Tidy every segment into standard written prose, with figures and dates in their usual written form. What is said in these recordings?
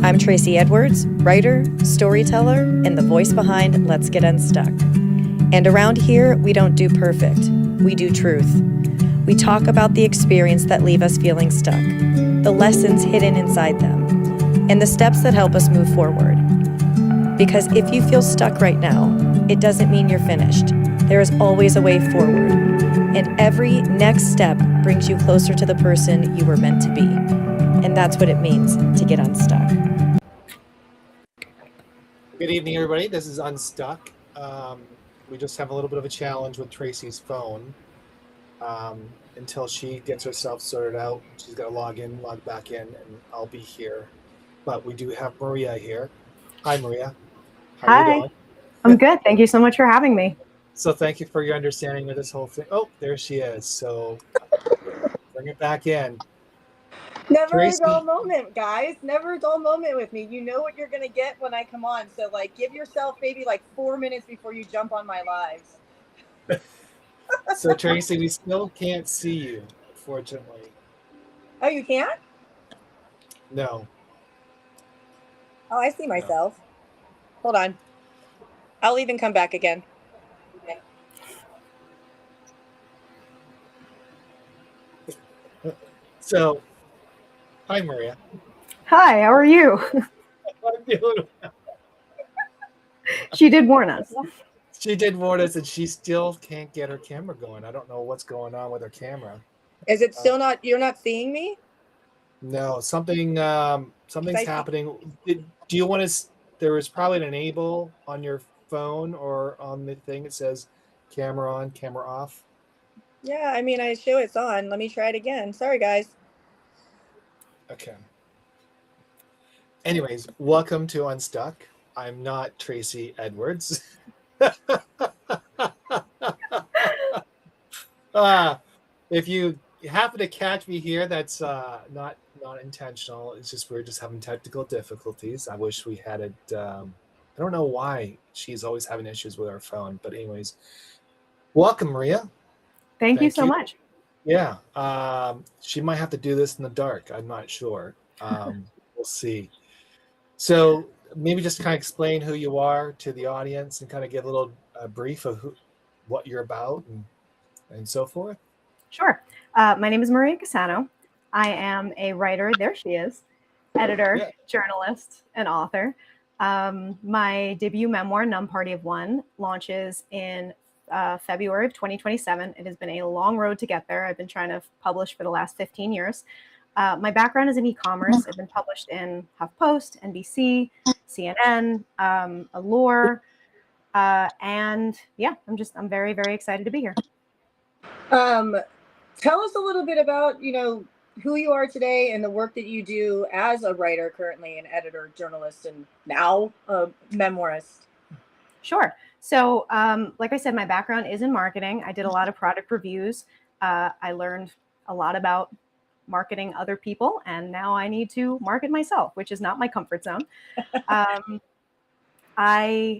I'm Tracy Edwards, writer, storyteller, and the voice behind Let's Get Unstuck. And around here, we don't do perfect, we do truth. We talk about the experience that leave us feeling stuck, the lessons hidden inside them, and the steps that help us move forward. Because if you feel stuck right now, it doesn't mean you're finished. There is always a way forward. And every next step brings you closer to the person you were meant to be. And that's what it means to get unstuck. Good evening, everybody. This is Unstuck. We just have a little bit of a challenge with Tracy's phone until she gets herself sorted out. She's got to log in, log back in, and I'll be here. But we do have Maria here. Hi, Maria. How are you Hi, doing? I'm good. Thank you so much for having me. So thank you for your understanding of this whole thing. Oh, there she is. So bring it back in. Never Tracy. a dull moment, guys. Never a dull moment with me. You know what you're going to get when I come on. So, give yourself maybe 4 minutes before you jump on my lives. So, Tracy, we still can't see you, unfortunately. Oh, you can't? No. Oh, I see myself. No. Hold on. I'll even come back again. Okay. So, hi, Maria. Hi, how are you? I'm doing well. She did warn us. She did warn us, and she still can't get her camera going. I don't know what's going on with her camera. Is it still not? You're not seeing me? No, something's happening. Do you want to? There is probably an enable on your phone or on the thing. It says camera on, camera off. Yeah, I mean, I show it's on. Let me try it again. Sorry, guys. Okay. Anyways, welcome to Unstuck. I'm not Tracy Edwards. If you happen to catch me here, that's not intentional. It's just we're just having technical difficulties. I wish we had it. I don't know why she's always having issues with her phone. But anyways, welcome, Maria. Thank you so much. Yeah. She might have to do this in the dark. I'm not sure. We'll see. So maybe just kind of explain who you are to the audience and kind of give a little brief of what you're about and so forth. Sure. My name is Maria Casano. I am a writer. There she is. Editor, journalist, and author. My debut memoir, Numb Party of One, launches in February of 2027. It has been a long road to get there. I've been trying to publish for the last 15 years. My background is in e-commerce. I've been published in HuffPost, NBC, CNN, Allure, and yeah, I'm very, very excited to be here. Tell us a little bit about, who you are today and the work that you do as a writer currently, an editor, journalist, and now a memoirist. Sure. So, like I said, my background is in marketing. I did a lot of product reviews. I learned a lot about marketing other people, and now I need to market myself, which is not my comfort zone.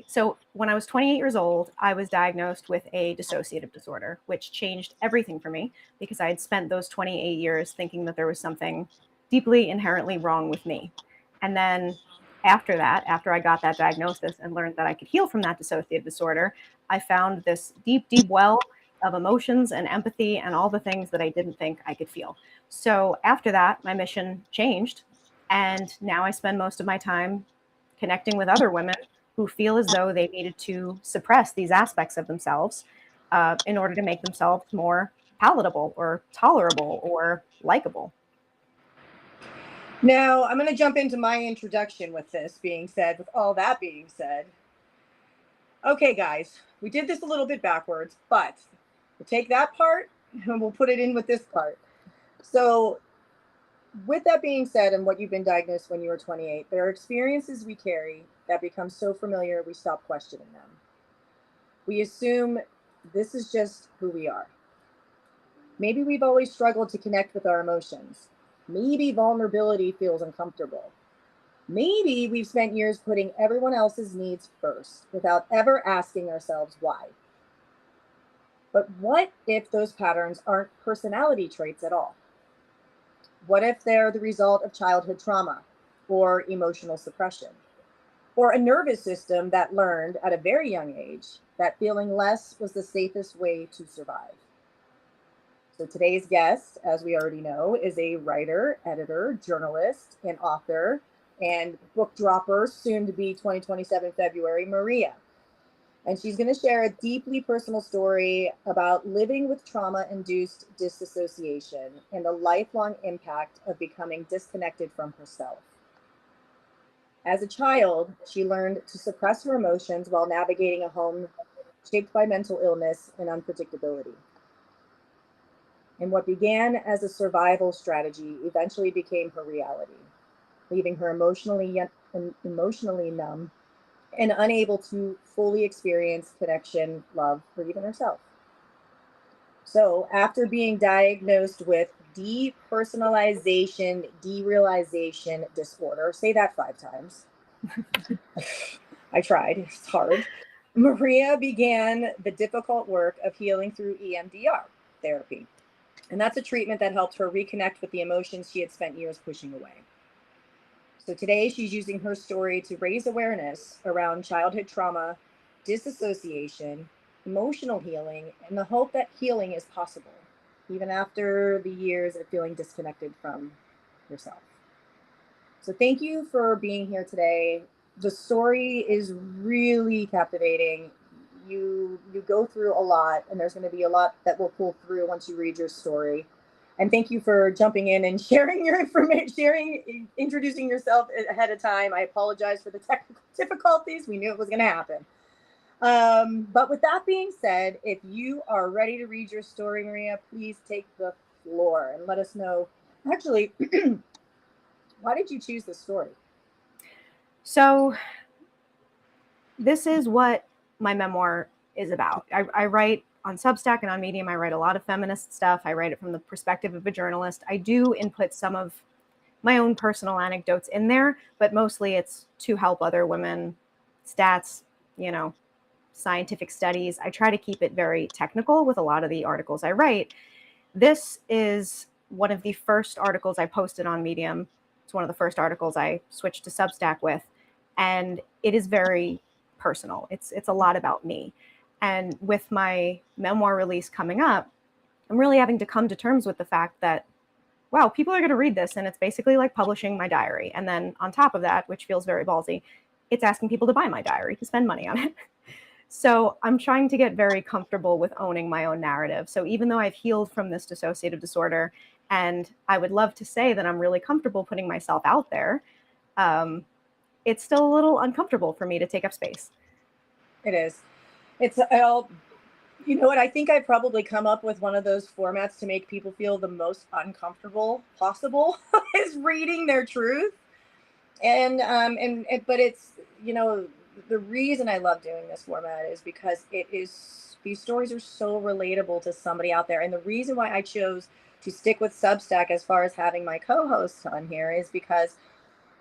So when I was 28 years old, I was diagnosed with a dissociative disorder, which changed everything for me because I had spent those 28 years thinking that there was something deeply inherently wrong with me. And then after that, after I got that diagnosis and learned that I could heal from that dissociative disorder, I found this deep, deep well of emotions and empathy and all the things that I didn't think I could feel. So after that, my mission changed. And now I spend most of my time connecting with other women who feel as though they needed to suppress these aspects of themselves in order to make themselves more palatable or tolerable or likable. Now, I'm going to jump into my introduction with all that being said. Okay, guys, we did this a little bit backwards, but we'll take that part and we'll put it in with this part. So with that being said, and what you've been diagnosed when you were 28, there are experiences we carry that become so familiar we stop questioning them. We assume this is just who we are. Maybe we've always struggled to connect with our emotions. Maybe vulnerability feels uncomfortable. Maybe we've spent years putting everyone else's needs first without ever asking ourselves why. But what if those patterns aren't personality traits at all? What if they're the result of childhood trauma or emotional suppression, or a nervous system that learned at a very young age that feeling less was the safest way to survive. So today's guest, as we already know, is a writer, editor, journalist, and author, and book dropper, soon to be 2027 February, Maria. And she's going to share a deeply personal story about living with trauma-induced disassociation and the lifelong impact of becoming disconnected from herself. As a child, she learned to suppress her emotions while navigating a home shaped by mental illness and unpredictability. And what began as a survival strategy eventually became her reality, leaving her emotionally numb and unable to fully experience connection, love, or even herself. So, after being diagnosed with depersonalization derealization disorder, say that 5 times. I tried, it's hard. Maria began the difficult work of healing through EMDR therapy. And that's a treatment that helped her reconnect with the emotions she had spent years pushing away. So today she's using her story to raise awareness around childhood trauma, disassociation, emotional healing, and the hope that healing is possible, even after the years of feeling disconnected from yourself. So thank you for being here today. The story is really captivating. You go through a lot, and there's going to be a lot that will pull through once you read your story. And thank you for jumping in and sharing your information, introducing yourself ahead of time. I apologize for the technical difficulties. We knew it was going to happen. But with that being said, if you are ready to read your story, Maria, please take the floor and let us know. Actually, why did you choose this story? So this is what my memoir is about. I write on Substack and on Medium. I write a lot of feminist stuff. I write it from the perspective of a journalist. I do input some of my own personal anecdotes in there, but mostly it's to help other women, stats, scientific studies. I try to keep it very technical with a lot of the articles I write. This is one of the first articles I posted on Medium. It's one of the first articles I switched to Substack with, and it is very personal. It's a lot about me. And with my memoir release coming up, I'm really having to come to terms with the fact that, wow, people are going to read this, and it's basically like publishing my diary. And then on top of that, which feels very ballsy, it's asking people to buy my diary, to spend money on it. So I'm trying to get very comfortable with owning my own narrative. So even though I've healed from this dissociative disorder, and I would love to say that I'm really comfortable putting myself out there, it's still a little uncomfortable for me to take up space. It is. You know what? I think I probably come up with one of those formats to make people feel the most uncomfortable possible is reading their truth. But it's, the reason I love doing this format is because these stories are so relatable to somebody out there. And the reason why I chose to stick with Substack as far as having my co-hosts on here is because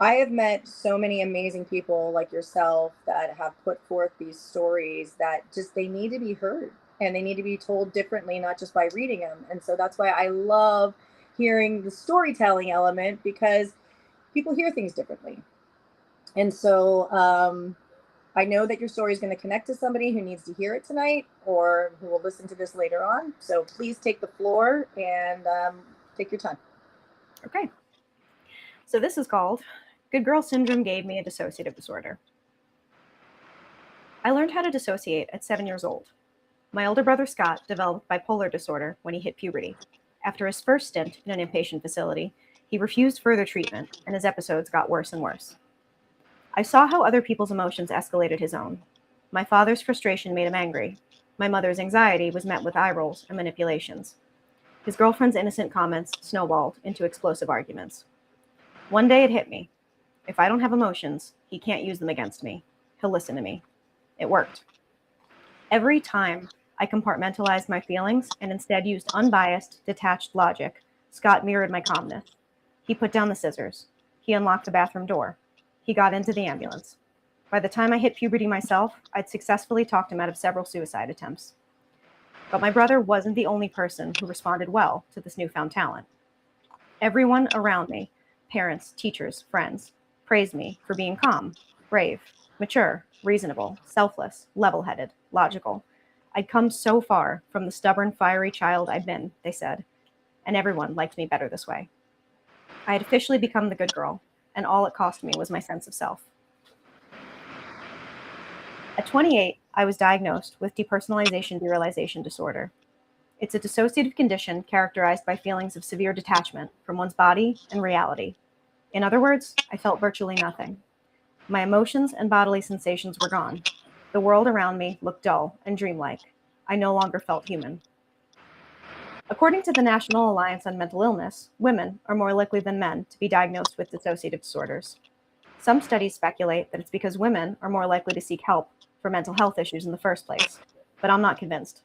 I have met so many amazing people like yourself that have put forth these stories that just, they need to be heard and they need to be told differently, not just by reading them. And so that's why I love hearing the storytelling element, because people hear things differently. And so I know that your story is going to connect to somebody who needs to hear it tonight or who will listen to this later on. So please take the floor and take your time. Okay. So this is called Good Girl Syndrome Gave Me a Dissociative Disorder. I learned how to dissociate at 7 years old. My older brother Scott developed bipolar disorder when he hit puberty. After his first stint in an inpatient facility, he refused further treatment, and his episodes got worse and worse. I saw how other people's emotions escalated his own. My father's frustration made him angry. My mother's anxiety was met with eye rolls and manipulations. His girlfriend's innocent comments snowballed into explosive arguments. One day it hit me. If I don't have emotions, he can't use them against me. He'll listen to me. It worked. Every time I compartmentalized my feelings and instead used unbiased, detached logic, Scott mirrored my calmness. He put down the scissors. He unlocked the bathroom door. He got into the ambulance. By the time I hit puberty myself, I'd successfully talked him out of several suicide attempts. But my brother wasn't the only person who responded well to this newfound talent. Everyone around me, parents, teachers, friends, praised me for being calm, brave, mature, reasonable, selfless, level-headed, logical. I'd come so far from the stubborn, fiery child I'd been, they said, and everyone liked me better this way. I had officially become the good girl, and all it cost me was my sense of self. At 28, I was diagnosed with depersonalization derealization disorder. It's a dissociative condition characterized by feelings of severe detachment from one's body and reality. In other words, I felt virtually nothing. My emotions and bodily sensations were gone. The world around me looked dull and dreamlike. I no longer felt human. According to the National Alliance on Mental Illness, women are more likely than men to be diagnosed with dissociative disorders. Some studies speculate that it's because women are more likely to seek help for mental health issues in the first place, but I'm not convinced.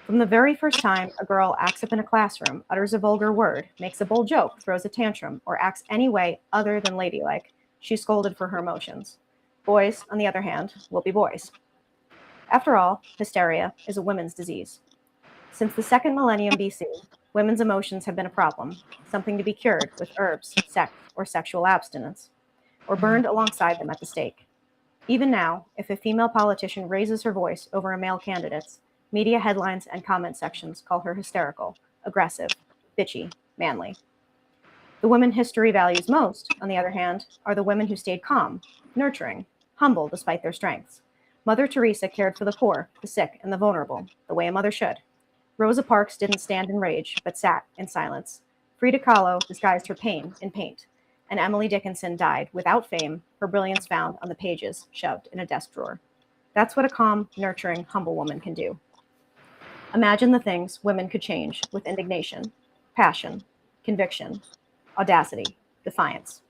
From the very first time a girl acts up in a classroom, utters a vulgar word, makes a bold joke, throws a tantrum, or acts any way other than ladylike, she's scolded for her emotions. Boys, on the other hand, will be boys. After all, hysteria is a women's disease. Since the second millennium BC, women's emotions have been a problem, something to be cured with herbs, sex, or sexual abstinence, or burned alongside them at the stake. Even now, if a female politician raises her voice over a male candidate's, media headlines and comment sections call her hysterical, aggressive, bitchy, manly. The women history values most, on the other hand, are the women who stayed calm, nurturing, humble despite their strengths. Mother Teresa cared for the poor, the sick, and the vulnerable, the way a mother should. Rosa Parks didn't stand in rage, but sat in silence. Frida Kahlo disguised her pain in paint, and Emily Dickinson died without fame, her brilliance found on the pages shoved in a desk drawer. That's what a calm, nurturing, humble woman can do. Imagine the things women could change with indignation, passion, conviction, audacity, defiance.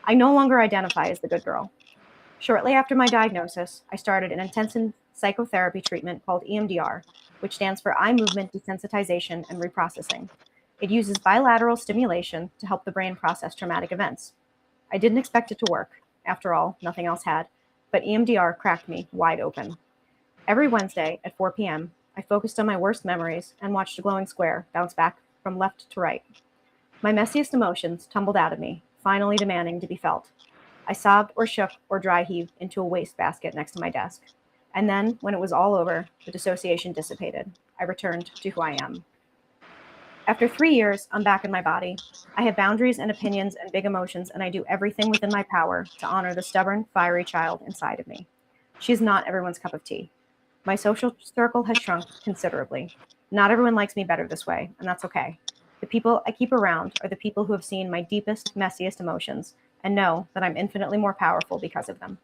I no longer identify as the good girl. Shortly after my diagnosis, I started an intensive psychotherapy treatment called EMDR, which stands for eye movement desensitization and reprocessing. It uses bilateral stimulation to help the brain process traumatic events. I didn't expect it to work. After all, nothing else had, but EMDR cracked me wide open. Every Wednesday at 4 p.m., I focused on my worst memories and watched a glowing square bounce back from left to right. My messiest emotions tumbled out of me, finally demanding to be felt. I sobbed or shook or dry heaved into a wastebasket next to my desk. And then, when it was all over, the dissociation dissipated. I returned to who I am. After 3 years, I'm back in my body. I have boundaries and opinions and big emotions, and I do everything within my power to honor the stubborn, fiery child inside of me. She's not everyone's cup of tea. My social circle has shrunk considerably. Not everyone likes me better this way, and that's okay. The people I keep around are the people who have seen my deepest, messiest emotions and know that I'm infinitely more powerful because of them.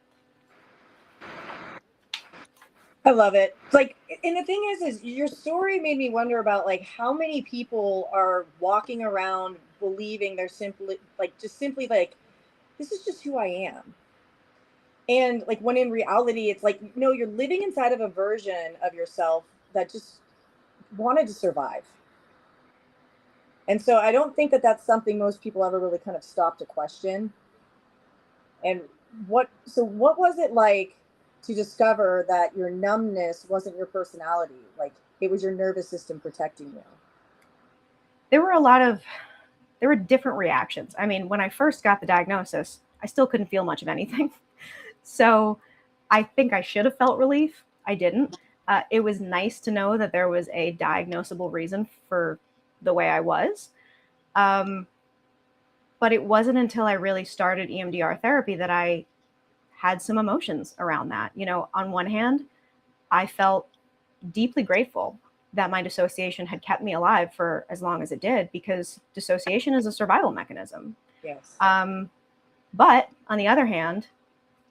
I love it. Like, and the thing is your story made me wonder about like how many people are walking around believing they're simply like, this is just who I am. And like when in reality, it's like, no, you're living inside of a version of yourself that just wanted to survive. And so I don't think that that's something most people ever really kind of stop to question. And what was it like to discover that your numbness wasn't your personality? Like it was your nervous system protecting you? There were different reactions. I mean, when I first got the diagnosis, I still couldn't feel much of anything. So I think I should have felt relief. I didn't. It was nice to know that there was a diagnosable reason for the way I was. But it wasn't until I really started EMDR therapy that I had some emotions around that. You know, on one hand, I felt deeply grateful that my dissociation had kept me alive for as long as it did, because dissociation is a survival mechanism. Yes. But on the other hand,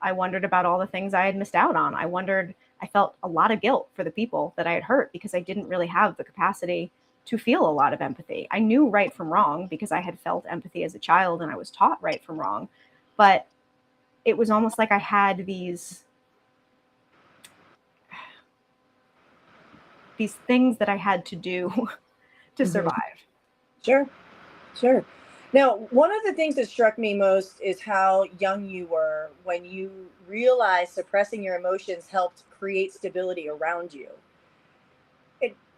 I wondered about all the things I had missed out on. I felt a lot of guilt for the people that I had hurt because I didn't really have the capacity to feel a lot of empathy. I knew right from wrong because I had felt empathy as a child and I was taught right from wrong. But it was almost like I had these things that I had to do to survive. Sure. Now, one of the things that struck me most is how young you were when you realized suppressing your emotions helped create stability around you.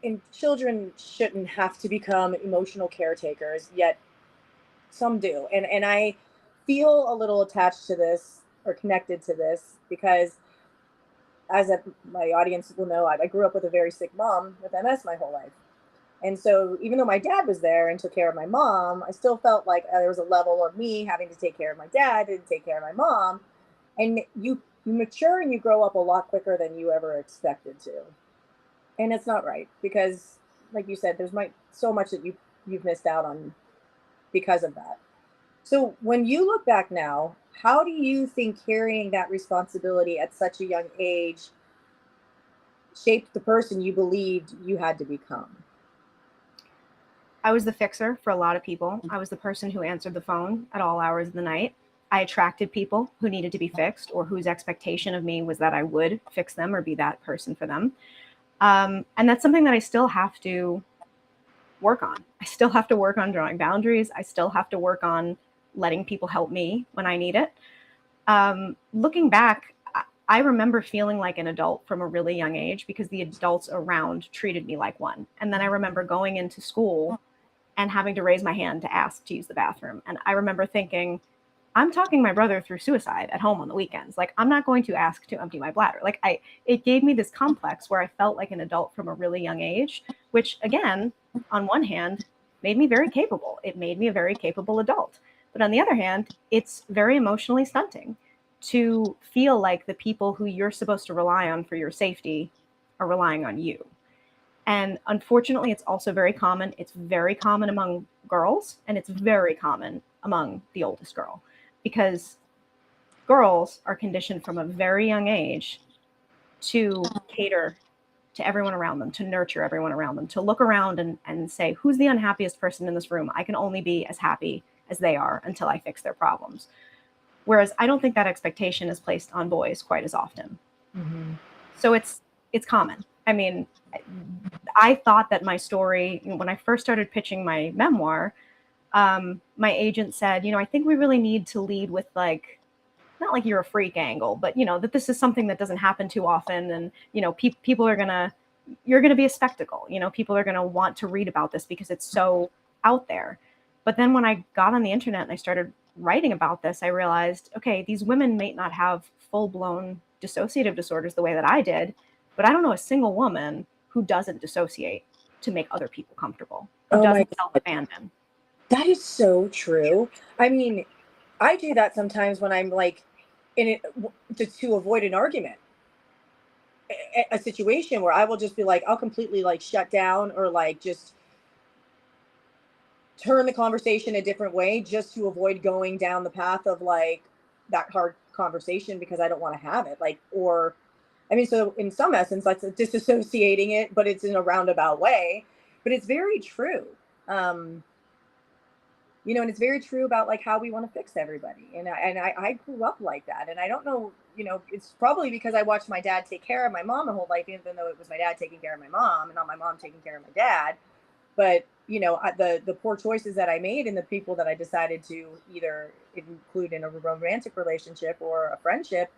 And children shouldn't have to become emotional caretakers, yet some do. And I feel a little attached to this or connected to this because, as my audience will know, I grew up with a very sick mom with MS my whole life. And so even though my dad was there and took care of my mom, I still felt like there was a level of me having to take care of my dad and take care of my mom. And you mature and you grow up a lot quicker than you ever expected to. And it's not right because, like you said, there's so much that you've missed out on because of that. So when you look back now, how do you think carrying that responsibility at such a young age shaped the person you believed you had to become? I was the fixer for a lot of people. I was the person who answered the phone at all hours of the night. I attracted people who needed to be fixed or whose expectation of me was that I would fix them or be that person for them. And that's something that I still have to work on. I still have to work on drawing boundaries. I still have to work on letting people help me when I need it. Looking back, I remember feeling like an adult from a really young age because the adults around treated me like one. And then I remember going into school and having to raise my hand to ask to use the bathroom. And I remember thinking, I'm talking my brother through suicide at home on the weekends. Like, I'm not going to ask to empty my bladder. It gave me this complex where I felt like an adult from a really young age, which again, on one hand, made me very capable. It made me a very capable adult. But on the other hand, it's very emotionally stunting to feel like the people who you're supposed to rely on for your safety are relying on you. And unfortunately, it's also very common. It's very common among girls, and it's very common among the oldest girl, because girls are conditioned from a very young age to cater to everyone around them, to nurture everyone around them, to look around and say, who's the unhappiest person in this room? I can only be as happy as they are until I fix their problems. Whereas I don't think that expectation is placed on boys quite as often. Mm-hmm. So it's common. I mean, I thought that my story, when I first started pitching my memoir, my agent said, I think we really need to lead with not like you're a freak angle, but that this is something that doesn't happen too often. And, people are you're going to be a spectacle. People are going to want to read about this because it's so out there. But then when I got on the internet and I started writing about this, I realized, okay, these women may not have full blown dissociative disorders the way that I did, but I don't know a single woman who doesn't dissociate to make other people comfortable, who Oh my doesn't God. self-abandon. That is so true. I mean, I do that sometimes when I'm like in it to avoid an argument, a situation where I will just be like, I'll completely like shut down or like just turn the conversation a different way just to avoid going down the path of like that hard conversation because I don't want to have it. So in some essence, that's disassociating it, but it's in a roundabout way. But it's very true. And it's very true about like how we want to fix everybody. And I grew up like that. And I don't know, it's probably because I watched my dad take care of my mom my whole life, even though it was my dad taking care of my mom and not my mom taking care of my dad. But, the poor choices that I made and the people that I decided to either include in a romantic relationship or a friendship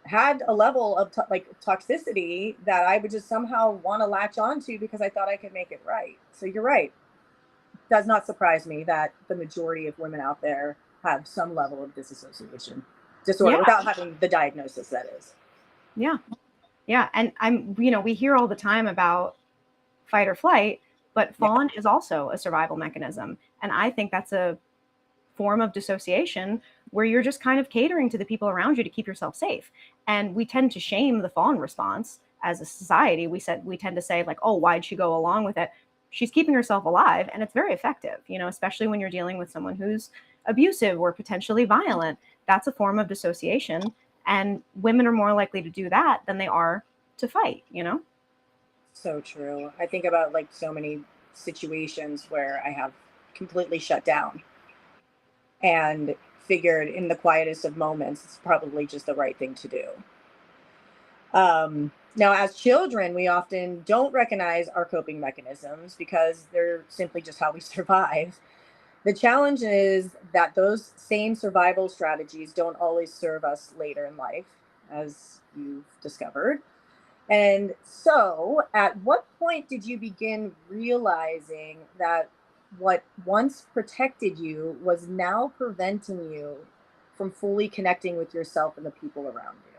had a level of toxicity that I would just somehow want to latch onto because I thought I could make it right. So you're right. Does not surprise me that the majority of women out there have some level of disassociation disorder without having the diagnosis, that is. Yeah. Yeah. And we hear all the time about fight or flight, but fawn is also a survival mechanism. And I think that's a form of dissociation where you're just kind of catering to the people around you to keep yourself safe. And we tend to shame the fawn response as a society. We tend to say like, oh, why'd she go along with it? She's keeping herself alive, and it's very effective, especially when you're dealing with someone who's abusive or potentially violent. That's a form of dissociation, and women are more likely to do that than they are to fight, So true. I think about like so many situations where I have completely shut down and figured in the quietest of moments, it's probably just the right thing to do. Now, as children, we often don't recognize our coping mechanisms because they're simply just how we survive. The challenge is that those same survival strategies don't always serve us later in life, as you've discovered. And so, at what point did you begin realizing that what once protected you was now preventing you from fully connecting with yourself and the people around you?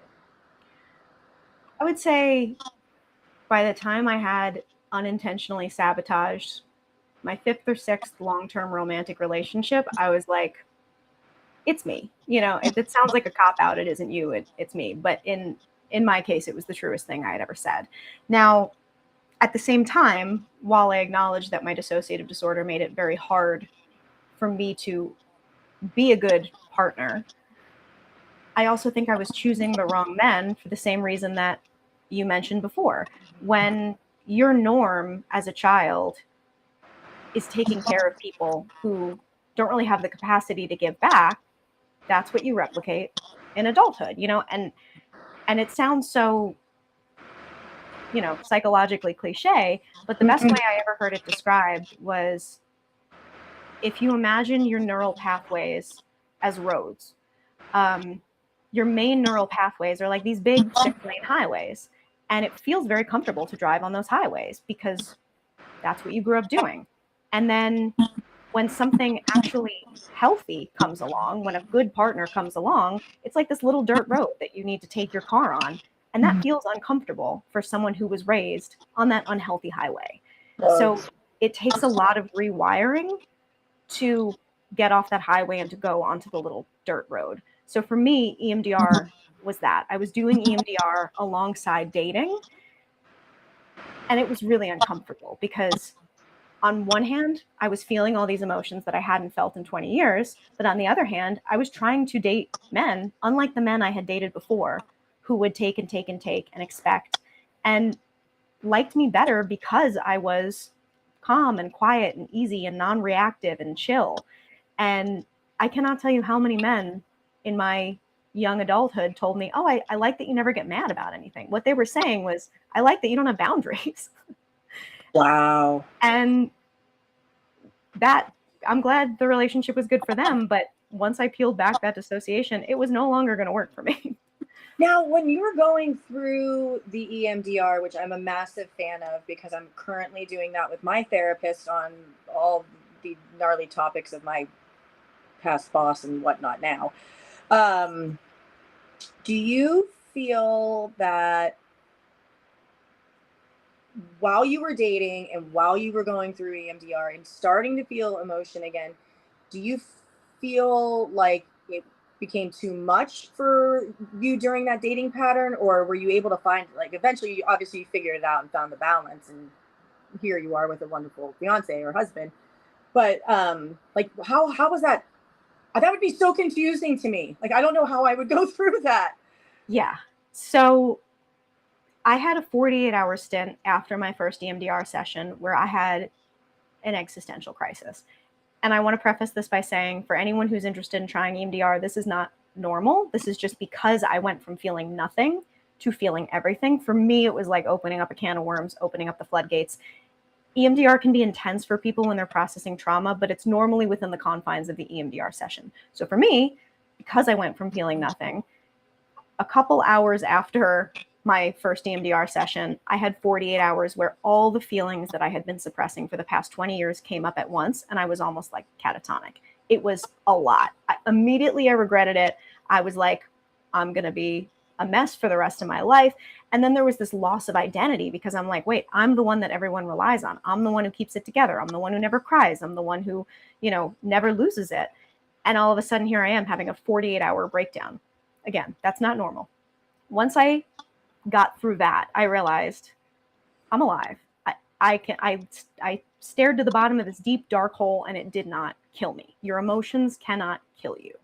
I would say by the time I had unintentionally sabotaged my fifth or sixth long-term romantic relationship, I was like, it's me. It sounds like a cop out. It isn't you. It's me. But in my case, it was the truest thing I had ever said. Now, at the same time, while I acknowledge that my dissociative disorder made it very hard for me to be a good partner, I also think I was choosing the wrong men for the same reason that you mentioned before. When your norm as a child is taking care of people who don't really have the capacity to give back, that's what you replicate in adulthood, and it sounds so, psychologically cliche, but the best way I ever heard it described was, if you imagine your neural pathways as roads, um, your main neural pathways are like these big 6-lane highways. And it feels very comfortable to drive on those highways because that's what you grew up doing. And then when something actually healthy comes along, when a good partner comes along, it's like this little dirt road that you need to take your car on. And that feels uncomfortable for someone who was raised on that unhealthy highway. So it takes a lot of rewiring to get off that highway and to go onto the little dirt road. So for me, EMDR was that. I was doing EMDR alongside dating, and it was really uncomfortable because on one hand, I was feeling all these emotions that I hadn't felt in 20 years. But on the other hand, I was trying to date men, unlike the men I had dated before, who would take and take and take and expect and liked me better because I was calm and quiet and easy and non-reactive and chill. And I cannot tell you how many men in my young adulthood told me, oh, I like that you never get mad about anything. What they were saying was, I like that you don't have boundaries. Wow. And that, I'm glad the relationship was good for them. But once I peeled back that dissociation, it was no longer going to work for me. Now, when you were going through the EMDR, which I'm a massive fan of because I'm currently doing that with my therapist on all the gnarly topics of my past boss and whatnot now, do you feel that while you were dating and while you were going through EMDR and starting to feel emotion again, do you feel like it became too much for you during that dating pattern, or were you able to find, like, eventually you obviously figured it out and found the balance, and here you are with a wonderful fiance or husband, but like how was that? That would be so confusing to me. Like, I don't know how I would go through that. Yeah. So I had a 48-hour stint after my first EMDR session where I had an existential crisis. And I want to preface this by saying, for anyone who's interested in trying EMDR, this is not normal. This is just because I went from feeling nothing to feeling everything. For me, it was like opening up a can of worms, opening up the floodgates. EMDR can be intense for people when they're processing trauma, but it's normally within the confines of the EMDR session. So for me, because I went from feeling nothing, a couple hours after my first EMDR session, I had 48 hours where all the feelings that I had been suppressing for the past 20 years came up at once, and I was almost like catatonic. It was a lot. Immediately I regretted it. I was like, I'm going to be a mess for the rest of my life. And then there was this loss of identity because I'm like, wait, I'm the one that everyone relies on. I'm the one who keeps it together. I'm the one who never cries. I'm the one who, never loses it. And all of a sudden here I am having a 48-hour breakdown. Again, that's not normal. Once I got through that, I realized I'm alive. I stared to the bottom of this deep, dark hole and it did not kill me. Your emotions cannot kill you.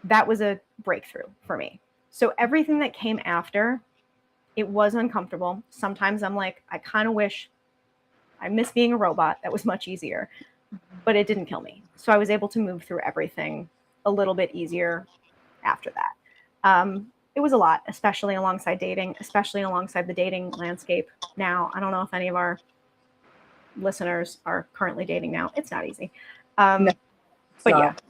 That was a breakthrough for me. So everything that came after, it was uncomfortable. Sometimes I'm like, I kind of wish I miss being a robot. That was much easier, but it didn't kill me. So I was able to move through everything a little bit easier after that. It was a lot, especially alongside dating, especially alongside the dating landscape now. I don't know if any of our listeners are currently dating now. It's not easy. No, but not.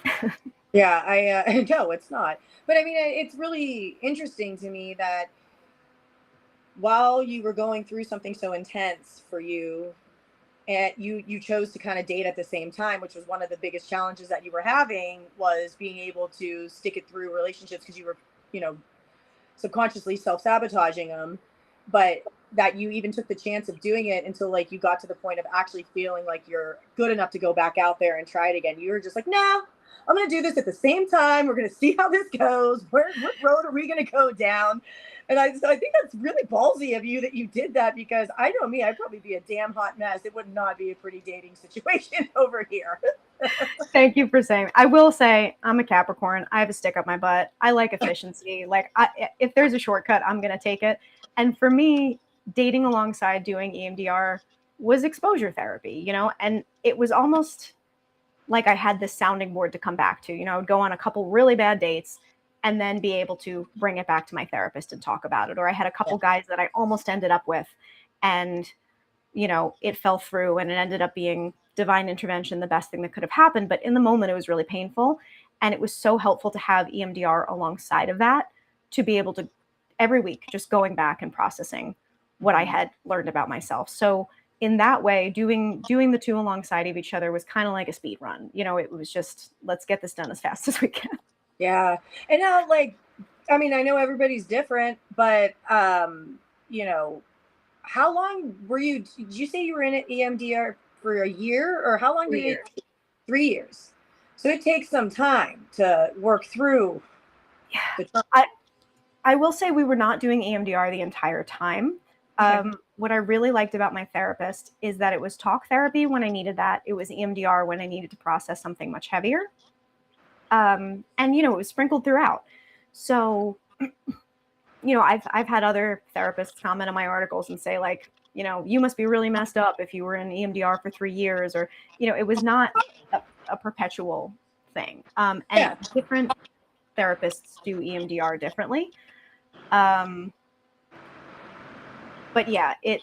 Yeah. Yeah, I no, it's not. But I mean, it's really interesting to me that while you were going through something so intense for you, and you chose to kind of date at the same time, which was one of the biggest challenges that you were having, was being able to stick it through relationships because you were, you know, subconsciously self-sabotaging them, but that you even took the chance of doing it until like you got to the point of actually feeling like you're good enough to go back out there and try it again. You were just like, no, I'm going to do this at the same time. We're going to see how this goes. What road are we going to go down? And so I think that's really ballsy of you that you did that, because I know me, I'd probably be a damn hot mess. It would not be a pretty dating situation over here. Thank you for saying. I will say I'm a Capricorn. I have a stick up my butt. I like efficiency. Like if there's a shortcut, I'm going to take it. And for me, dating alongside doing EMDR was exposure therapy, you know, and it was almost like I had this sounding board to come back to. You know, I would go on a couple really bad dates and then be able to bring it back to my therapist and talk about it. Or I had a couple guys that I almost ended up with, and, you know, it fell through and it ended up being divine intervention, the best thing that could have happened. But in the moment, it was really painful. And it was so helpful to have EMDR alongside of that, to be able to every week just going back and processing what I had learned about myself. So in that way, doing the two alongside of each other was kind of like a speed run. You know, it was just, let's get this done as fast as we can. Yeah. And now, like, I mean, I know everybody's different, but, you know, how long were you, did you say you were in an EMDR for a year, or how long did it take? 3 years. So it takes some time to work through. Yeah. I will say we were not doing EMDR the entire time. Okay. What I really liked about my therapist is that it was talk therapy when I needed that. It was EMDR when I needed to process something much heavier. And, you know, it was sprinkled throughout. So, you know, I've had other therapists comment on my articles and say, like, you know, you must be really messed up if you were in EMDR for 3 years, or, you know, it was not a perpetual thing. And different therapists do EMDR differently. But yeah, it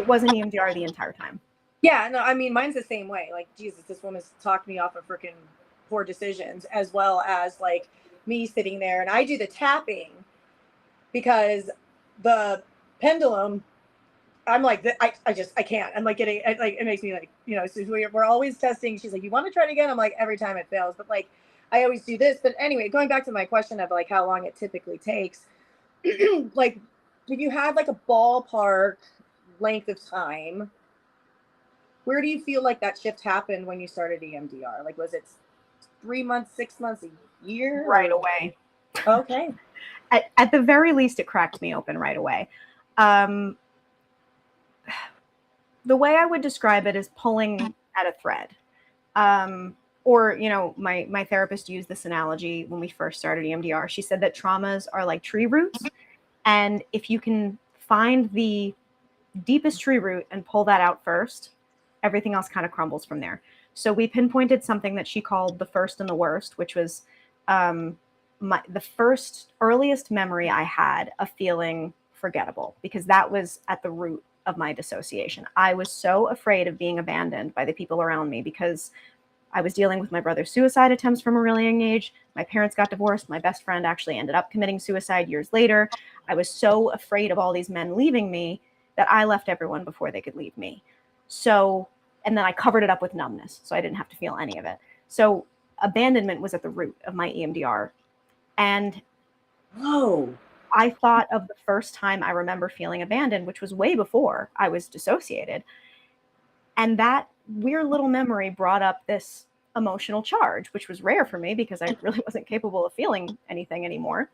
wasn't EMDR the entire time. Yeah, no, I mean, mine's the same way. Like, Jesus, this woman's talked me off of freaking poor decisions, as well as like me sitting there, and I do the tapping because the pendulum, I'm like, I can't. I'm like getting, like, it makes me like, you know, so we're always testing. She's like, you want to try it again? I'm like, every time it fails, but like, I always do this. But anyway, going back to my question of like how long it typically takes, like, if you had like a ballpark length of time, where do you feel like that shift happened when you started EMDR? Like, was it 3 months, 6 months, a year? Right away. Okay. At the very least, it cracked me open right away. The way I would describe it is pulling at a thread. Or, you know, my therapist used this analogy when we first started EMDR. She said that traumas are like tree roots. And if you can find the deepest tree root and pull that out first, everything else kind of crumbles from there. So we pinpointed something that she called the first and the worst, which was the first earliest memory I had of feeling forgettable, because that was at the root of my dissociation. I was so afraid of being abandoned by the people around me, because I was dealing with my brother's suicide attempts from a really young age. My parents got divorced. My best friend actually ended up committing suicide years later. I was so afraid of all these men leaving me that I left everyone before they could leave me. So, and then I covered it up with numbness, so I didn't have to feel any of it. So abandonment was at the root of my EMDR. And I thought of the first time I remember feeling abandoned, which was way before I was dissociated. And that weird little memory brought up this emotional charge, which was rare for me because I really wasn't capable of feeling anything anymore.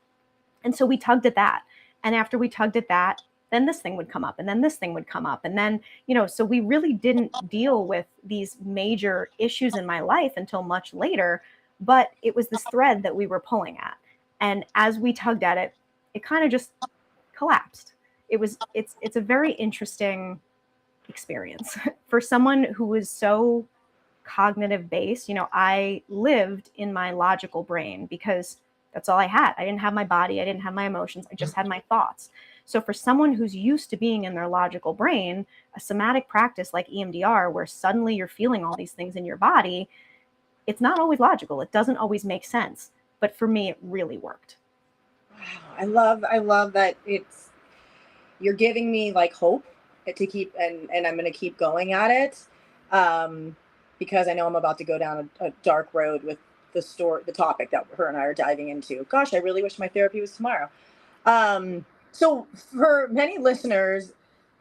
And so we tugged at that. And after we tugged at that, then this thing would come up, and then this thing would come up. And then, you know, so we really didn't deal with these major issues in my life until much later, but it was this thread that we were pulling at. And as we tugged at it, it kind of just collapsed. It's a very interesting experience for someone who was so cognitive based. You know, I lived in my logical brain because that's all I had. I didn't have my body. I didn't have my emotions. I just had my thoughts. So for someone who's used to being in their logical brain, a somatic practice like EMDR, where suddenly you're feeling all these things in your body, it's not always logical. It doesn't always make sense. But for me, it really worked. Wow. I love that you're giving me like hope to keep, and I'm going to keep going at it, because I know I'm about to go down a dark road with the topic that her and I are diving into. Gosh, I really wish my therapy was tomorrow. So for many listeners,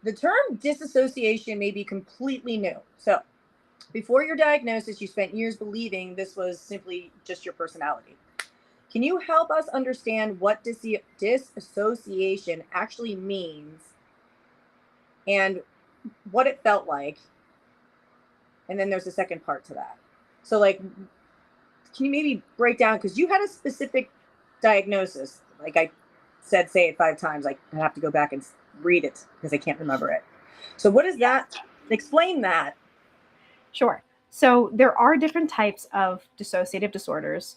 the term disassociation may be completely new. So before your diagnosis, you spent years believing this was simply just your personality. Can you help us understand what disassociation actually means and what it felt like? And then there's a second part to that. So, like, can you maybe break down, because you had a specific diagnosis? Like I said, say it 5 times. I have to go back and read it because I can't remember it. So what is that? Explain that. Sure. So there are different types of dissociative disorders.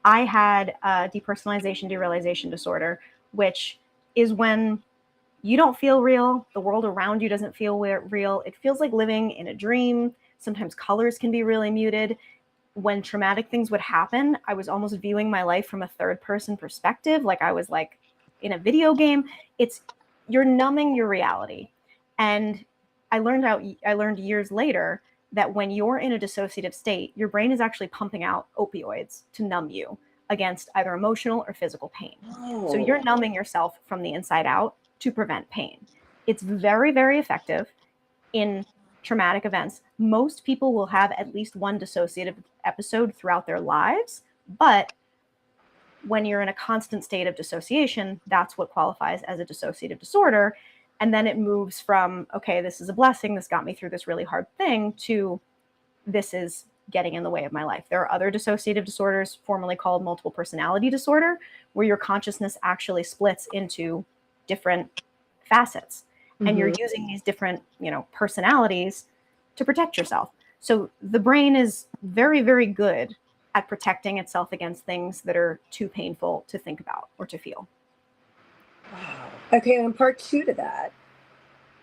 I had a depersonalization derealization disorder, which is when you don't feel real. The world around you doesn't feel real. It feels like living in a dream. Sometimes colors can be really muted. When traumatic things would happen, I was almost viewing my life from a third person perspective, like I was like in a video game. You're numbing your reality. And I learned years later that when you're in a dissociative state, your brain is actually pumping out opioids to numb you against either emotional or physical pain. Oh. So you're numbing yourself from the inside out to prevent pain. It's very, very effective in traumatic events. Most people will have at least one dissociative episode throughout their lives, but when you're in a constant state of dissociation, that's what qualifies as a dissociative disorder. And then it moves from, okay, this is a blessing, this got me through this really hard thing, to this is getting in the way of my life. There are other dissociative disorders, formerly called multiple personality disorder, where your consciousness actually splits into different facets. And you're using these different, personalities to protect yourself. So the brain is very, very good at protecting itself against things that are too painful to think about or to feel. Wow. Okay, and part 2 to that.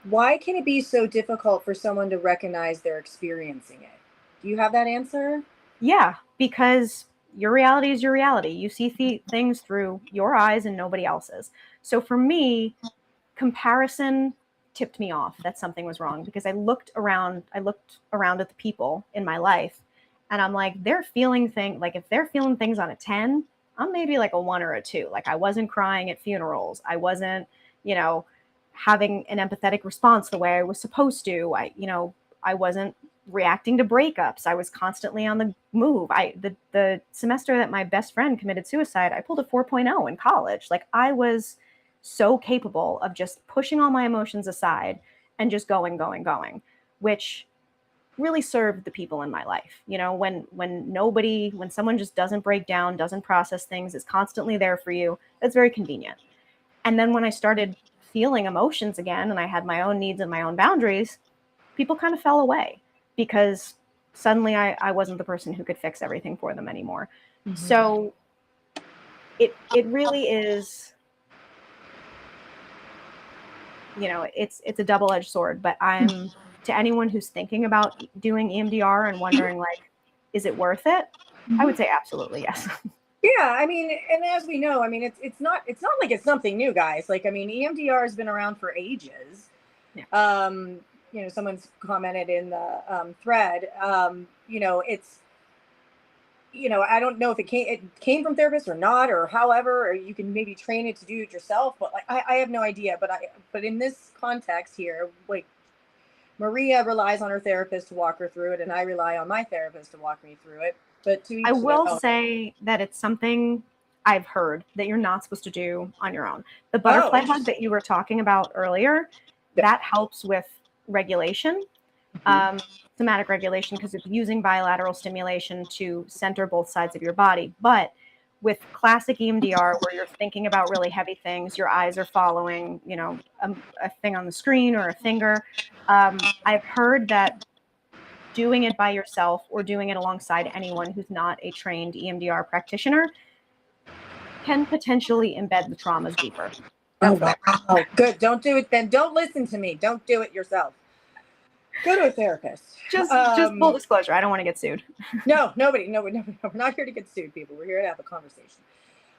Why can it be so difficult for someone to recognize they're experiencing it? Do you have that answer? Yeah, because your reality is your reality. You see things through your eyes and nobody else's. So for me, comparison tipped me off that something was wrong, because I looked around at the people in my life, and I'm like, they're feeling things. Like if they're feeling things on a 10, I'm maybe like a 1 or a 2. Like I wasn't crying at funerals. I wasn't, having an empathetic response the way I was supposed to. I wasn't reacting to breakups. I was constantly on the move. The semester that my best friend committed suicide, I pulled a 4.0 in college. Like I was so capable of just pushing all my emotions aside and just going, which really served the people in my life. When someone just doesn't break down, doesn't process things, is constantly there for you, that's very convenient. And then when I started feeling emotions again, and I had my own needs and my own boundaries, people kind of fell away, because suddenly I wasn't the person who could fix everything for them anymore. So it really is, it's a double-edged sword. But to anyone who's thinking about doing EMDR and wondering, like, is it worth it? I would say absolutely yes. Yeah, I mean, and as we know, I mean, it's not like it's something new, guys. Like, I mean, EMDR has been around for ages. Yeah. Someone's commented in the thread. It's, I don't know if it came from therapists or not, or however, or you can maybe train it to do it yourself. But like, I have no idea. But in this context here, like, Maria relies on her therapist to walk her through it, and I rely on my therapist to walk me through it. But to each I will their own. say that it's something I've heard that you're not supposed to do on your own. The butterfly hug that you were talking about earlier, that helps with regulation, somatic regulation, because it's using bilateral stimulation to center both sides of your body. But with classic EMDR, where you're thinking about really heavy things, your eyes are following, a thing on the screen or a finger. I've heard that doing it by yourself or doing it alongside anyone who's not a trained EMDR practitioner can potentially embed the traumas deeper. Oh, wow. Good. Don't do it then. Don't listen to me. Don't do it yourself. Go to a therapist. Just full disclosure, I don't want to get sued. No, nobody. We're not here to get sued, people. We're here to have a conversation.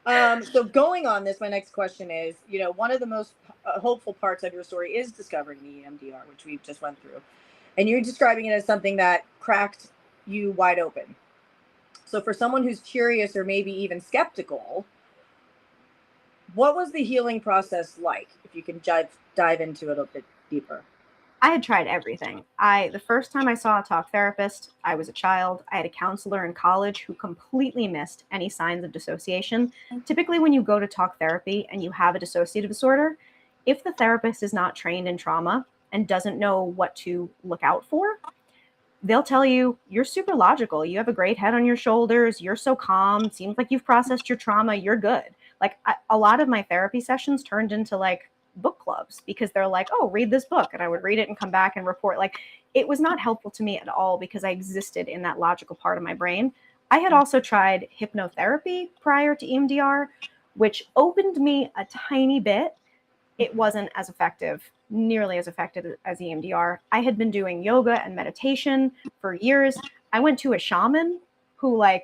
So going on this, my next question is, one of the most hopeful parts of your story is discovering the EMDR, which we just went through. And you're describing it as something that cracked you wide open. So for someone who's curious or maybe even skeptical, what was the healing process like? If you can dive into it a bit deeper. I had tried everything. The first time I saw a talk therapist, I was a child. I had a counselor in college who completely missed any signs of dissociation. Typically, when you go to talk therapy and you have a dissociative disorder, if the therapist is not trained in trauma and doesn't know what to look out for, they'll tell you, you're super logical. You have a great head on your shoulders. You're so calm. Seems like you've processed your trauma. You're good. Like a lot of my therapy sessions turned into like book clubs because they're like, oh, read this book. And I would read it and come back and report. Like it was not helpful to me at all because I existed in that logical part of my brain. I had also tried hypnotherapy prior to EMDR, which opened me a tiny bit. It wasn't as effective, nearly as effective as EMDR. I had been doing yoga and meditation for years. I went to a shaman who like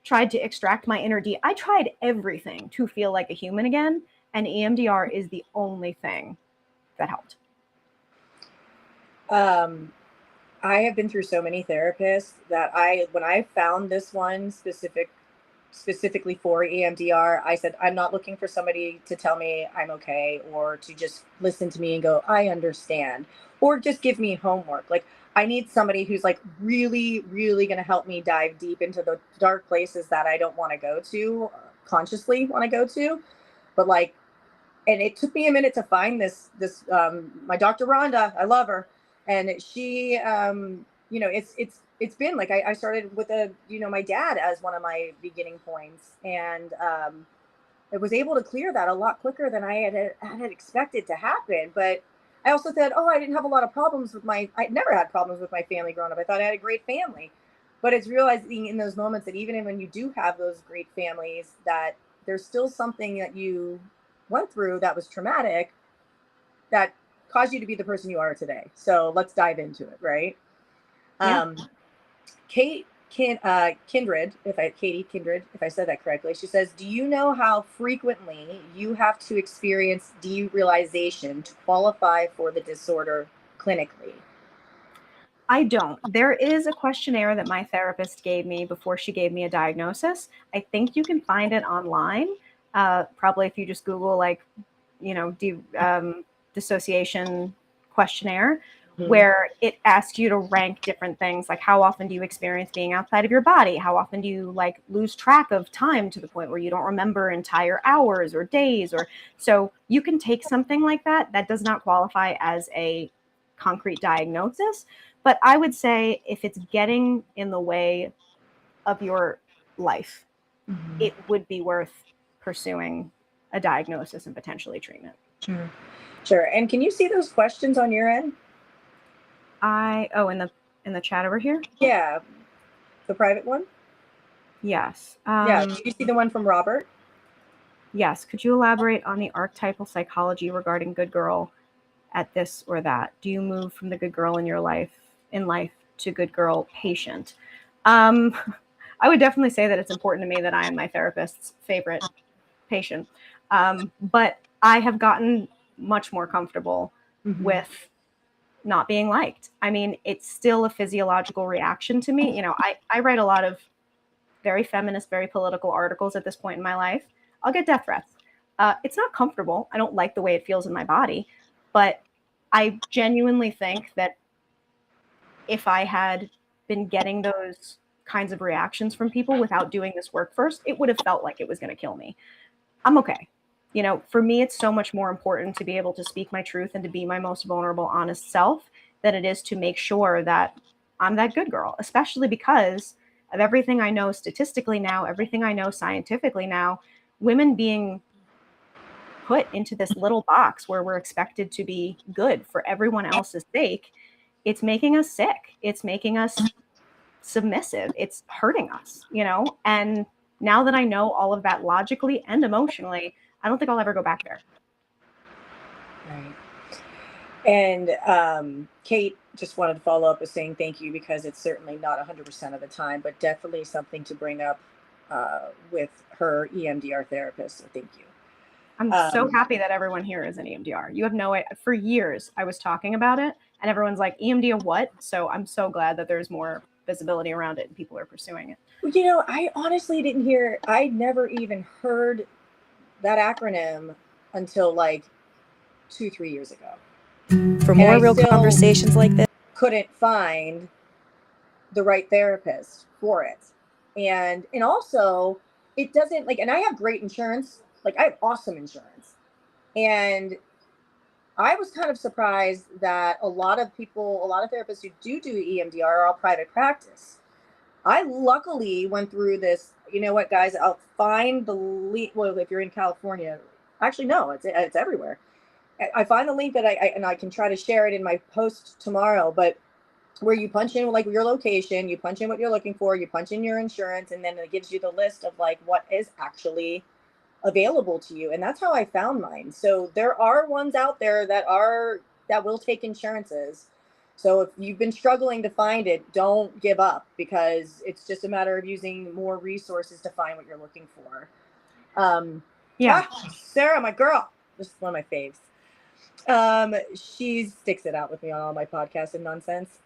tried to extract my inner D. I tried everything to feel like a human again, and EMDR is the only thing that helped. I have been through so many therapists that when I found this one specifically for EMDR, I said, I'm not looking for somebody to tell me I'm okay or to just listen to me and go, I understand, or just give me homework. Like I need somebody who's like really, really going to help me dive deep into the dark places that I don't want to go to consciously want to go to. But like, and it took me a minute to find this, my Dr. Rhonda, I love her. And she, it's been like, I started with my dad as one of my beginning points. And I was able to clear that a lot quicker than I had expected to happen. But I also said, I didn't have a lot of problems I never had problems with my family growing up. I thought I had a great family. But it's realizing in those moments that even when you do have those great families, that there's still something that you went through that was traumatic that caused you to be the person you are today. So let's dive into it, right? Yeah. Kindred, Katie Kindred, if I said that correctly, she says, do you know how frequently you have to experience derealization to qualify for the disorder clinically? I don't. There is a questionnaire that my therapist gave me before she gave me a diagnosis. I think you can find it online. Probably if you just Google dissociation questionnaire, where it asks you to rank different things, like how often do you experience being outside of your body? How often do you like lose track of time to the point where you don't remember entire hours or days? Or so you can take something like that. That does not qualify as a concrete diagnosis. But I would say if it's getting in the way of your life, it would be worth pursuing a diagnosis and potentially treatment. Sure. And can you see those questions on your end? In the chat over here? Yeah. The private one? Yes. Yeah. Do you see the one from Robert? Yes. Could you elaborate on the archetypal psychology regarding good girl at this or that? Do you move from the good girl in life to good girl patient? I would definitely say that it's important to me that I am my therapist's favorite patient. But I have gotten much more comfortable with not being liked. I mean, it's still a physiological reaction to me. I write a lot of very feminist, very political articles at this point in my life. I'll get death threats. It's not comfortable. I don't like the way it feels in my body, but I genuinely think that if I had been getting those kinds of reactions from people without doing this work first, it would have felt like it was going to kill me. I'm okay. For me, it's so much more important to be able to speak my truth and to be my most vulnerable, honest self than it is to make sure that I'm that good girl, especially because of everything I know statistically now, everything I know scientifically now, women being put into this little box where we're expected to be good for everyone else's sake. It's making us sick. It's making us submissive. It's hurting us, and now that I know all of that logically and emotionally, I don't think I'll ever go back there. Right. And Kate just wanted to follow up with saying thank you, because it's certainly not 100% of the time, but definitely something to bring up with her EMDR therapist. So thank you. I'm so happy that everyone here is an EMDR. You have no idea. For years, I was talking about it, and everyone's like, EMDR what? So I'm so glad that there's more visibility around it and people are pursuing it. You know, I honestly didn't hear, I never even heard that acronym until like 2-3 years ago. For more real conversations like this, couldn't find the right therapist for it. And also it doesn't like, and I have great insurance, like I have awesome insurance. And I was kind of surprised that a lot of therapists who do EMDR are all private practice. I luckily went through this. You know what, guys? I'll find the link. Well, if you're in California, actually, no, it's everywhere. I find the link that I can try to share it in my post tomorrow. But where you punch in like your location, you punch in what you're looking for, you punch in your insurance, and then it gives you the list of like what is actually available to you. And that's how I found mine. So there are ones out there that will take insurances. So if you've been struggling to find it, don't give up, because it's just a matter of using more resources to find what you're looking for. Sarah, my girl, this is one of my faves. She sticks it out with me on all my podcasts and nonsense.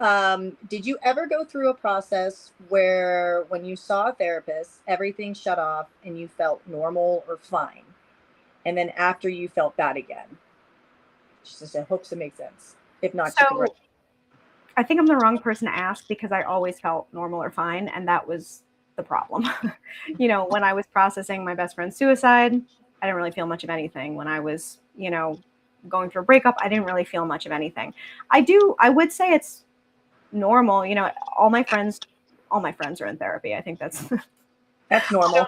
Did you ever go through a process where when you saw a therapist, everything shut off and you felt normal or fine, and then after you felt bad again? She says, I hope it makes sense. If not, so I think I'm the wrong person to ask, because I always felt normal or fine, and that was the problem. You know, when I was processing my best friend's suicide, I didn't really feel much of anything. When I was, you know, going through a breakup, I didn't really feel much of anything. I would say it's normal. You know, all my friends are in therapy. I think that's normal.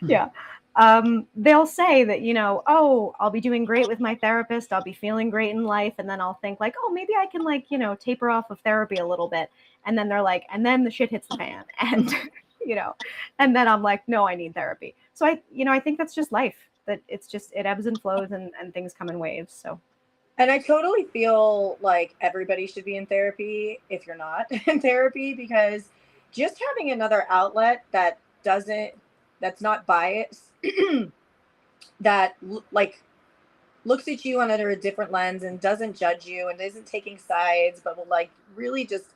Yeah. They'll say that, you know, oh, I'll be doing great with my therapist. I'll be feeling great in life. And then I'll think like, oh, maybe I can like, you know, taper off of therapy a little bit. And then they're like, and then the shit hits the fan. And, you know, and then I'm like, no, I need therapy. So I think that's just life, that it's just, it ebbs and flows, and things come in waves. So. And I totally feel like everybody should be in therapy if you're not in therapy, because just having another outlet that's not biased, that like looks at you under a different lens and doesn't judge you and isn't taking sides, but will like really just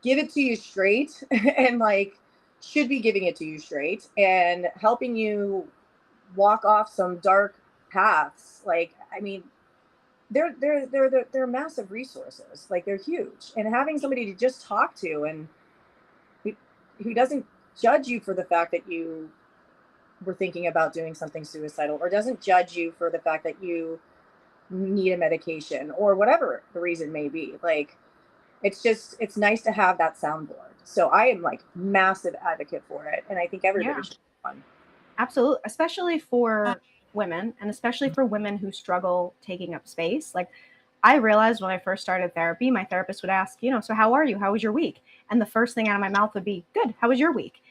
give it to you straight and like should be giving it to you straight and helping you walk off some dark paths. Like, I mean, they're massive resources. Like, they're huge. And having somebody to just talk to and who doesn't judge you for the fact that you were thinking about doing something suicidal, or doesn't judge you for the fact that you need a medication or whatever the reason may be. Like, it's nice to have that soundboard. So I am like massive advocate for it. And I think everybody should have one. Absolutely. Especially for women, and especially for women who struggle taking up space. Like, I realized when I first started therapy, my therapist would ask, you know, so how are you? How was your week? And the first thing out of my mouth would be, good. How was your week?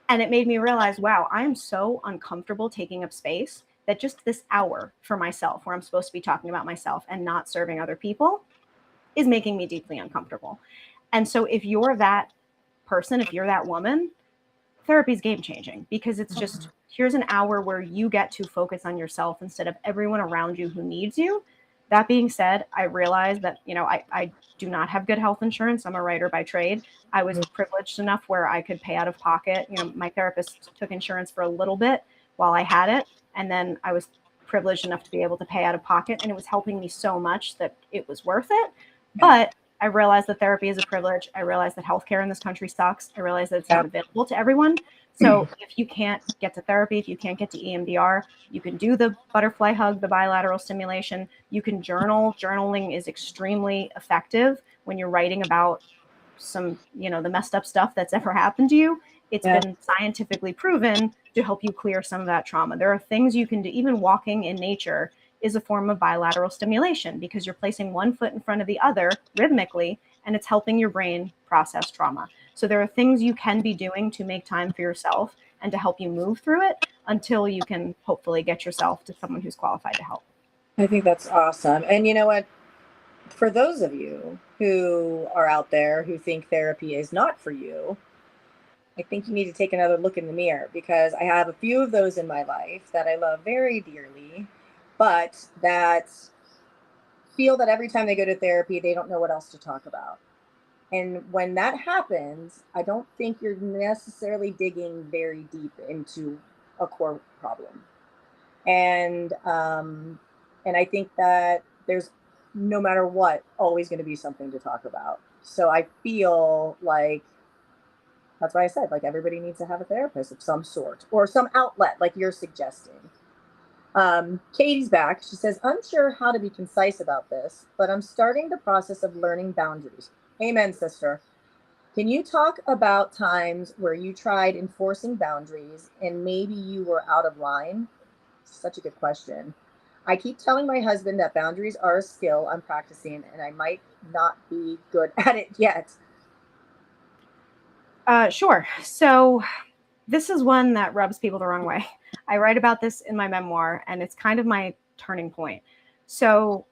And it made me realize, wow, I am so uncomfortable taking up space that just this hour for myself, where I'm supposed to be talking about myself and not serving other people, is making me deeply uncomfortable. And so if you're that person, if you're that woman, therapy is game changing, because it's just, here's an hour where you get to focus on yourself instead of everyone around you who needs you. That being said, I realized that, you know, I do not have good health insurance. I'm a writer by trade. I was privileged enough where I could pay out of pocket. You know, my therapist took insurance for a little bit while I had it. And then I was privileged enough to be able to pay out of pocket. And it was helping me so much that it was worth it. But I realized that therapy is a privilege. I realized that healthcare in this country sucks. I realized that it's not available to everyone. So if you can't get to therapy, if you can't get to EMDR, you can do the butterfly hug, the bilateral stimulation. You can journal. Journaling is extremely effective when you're writing about some, you know, the messed up stuff that's ever happened to you. It's been scientifically proven to help you clear some of that trauma. There are things you can do. Even walking in nature is a form of bilateral stimulation, because you're placing one foot in front of the other rhythmically, and it's helping your brain process trauma. So there are things you can be doing to make time for yourself and to help you move through it until you can hopefully get yourself to someone who's qualified to help. I think that's awesome. And you know what? For those of you who are out there who think therapy is not for you, I think you need to take another look in the mirror, because I have a few of those in my life that I love very dearly, but that feel that every time they go to therapy, they don't know what else to talk about. And when that happens, I don't think you're necessarily digging very deep into a core problem. And and I think that there's, no matter what, always going to be something to talk about. So I feel like that's why I said, like, everybody needs to have a therapist of some sort or some outlet, like you're suggesting. Katie's back. She says, unsure how to be concise about this, but I'm starting the process of learning boundaries. Amen, sister. Can you talk about times where you tried enforcing boundaries and maybe you were out of line? Such a good question. I keep telling my husband that boundaries are a skill I'm practicing and I might not be good at it yet. Sure. So this is one that rubs people the wrong way. I write about this in my memoir, and it's kind of my turning point. So